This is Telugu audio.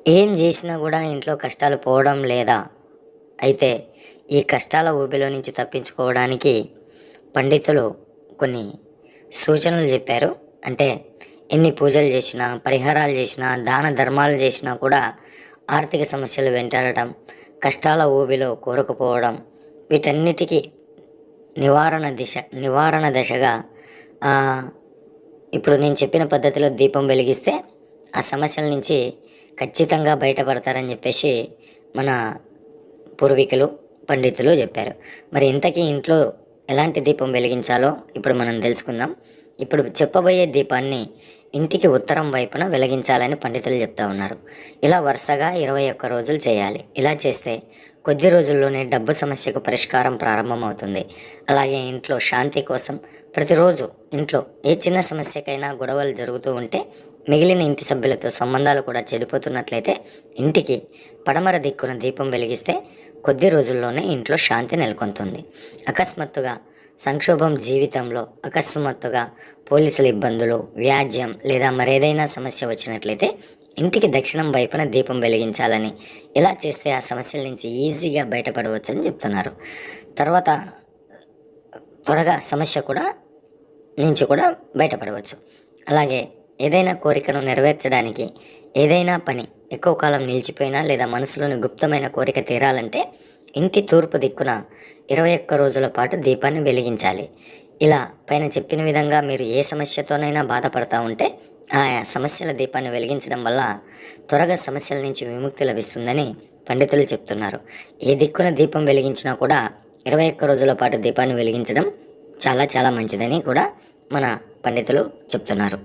ఏం చేసినా కూడా ఇంట్లో కష్టాలు పోవడం లేదా? అయితే ఈ కష్టాల ఊబిలో నుంచి తప్పించుకోవడానికి పండితులు కొన్ని సూచనలు చెప్పారు. అంటే ఎన్ని పూజలు చేసినా, పరిహారాలు చేసినా, దాన ధర్మాలు చేసినా కూడా ఆర్థిక సమస్యలు వెంటాడటం, కష్టాల ఊబిలో కూరుకుపోవడం, వీటన్నిటికీ నివారణ దశగా ఇప్పుడు నేను చెప్పిన పద్ధతిలో దీపం వెలిగిస్తే ఆ సమస్యల నుంచి ఖచ్చితంగా బయటపడతారని చెప్పేసి మన పూర్వీకులు పండితులు చెప్పారు. మరి ఇంతకీ ఇంట్లో ఎలాంటి దీపం వెలిగించాలో ఇప్పుడు మనం తెలుసుకుందాం. ఇప్పుడు చెప్పబోయే దీపాన్ని ఇంటికి ఉత్తరం వైపున వెలిగించాలని పండితులు చెప్తా ఉన్నారు. ఇలా వరుసగా 21 రోజులు చేయాలి. ఇలా చేస్తే కొద్ది రోజుల్లోనే డబ్బు సమస్యకు పరిష్కారం ప్రారంభమవుతుంది. అలాగే ఇంట్లో శాంతి కోసం ప్రతిరోజు ఇంట్లో ఏ చిన్న సమస్యకైనా గొడవలు జరుగుతూ ఉంటే మిగిలిన ఇంటి సభ్యులతో సంబంధాలు కూడా చెడిపోతున్నట్లయితే ఇంటికి పడమర దిక్కున దీపం వెలిగిస్తే కొద్ది రోజుల్లోనే ఇంట్లో శాంతి నెలకొంటుంది. అకస్మాత్తుగా సంక్షోభం జీవితంలో అకస్మాత్తుగా పోలీసుల ఇబ్బందులు, వ్యాజ్యం లేదా మరేదైనా సమస్య వచ్చినట్లయితే ఇంటికి దక్షిణం వైపున దీపం వెలిగించాలని, ఇలా చేస్తే ఆ సమస్యల నుంచి ఈజీగా బయటపడవచ్చని చెప్తున్నారు. తర్వాత త్వరగా సమస్య నుంచి కూడా బయటపడవచ్చు. అలాగే ఏదైనా కోరికను నెరవేర్చడానికి, ఏదైనా పని ఎక్కువ కాలం నిలిచిపోయినా లేదా మనసులోని గుప్తమైన కోరిక తీరాలంటే ఇంటి తూర్పు దిక్కున 21 రోజుల పాటు దీపాన్ని వెలిగించాలి. ఇలా పైన చెప్పిన విధంగా మీరు ఏ సమస్యతోనైనా బాధపడతా ఉంటే ఆ సమస్యల దీపాన్ని వెలిగించడం వల్ల త్వరగా సమస్యల నుంచి విముక్తి లభిస్తుందని పండితులు చెప్తున్నారు. ఏ దిక్కున దీపం వెలిగించినా కూడా 21 రోజుల పాటు దీపాన్ని వెలిగించడం చాలా చాలా మంచిదని కూడా మన పండితులు చెప్తున్నారు.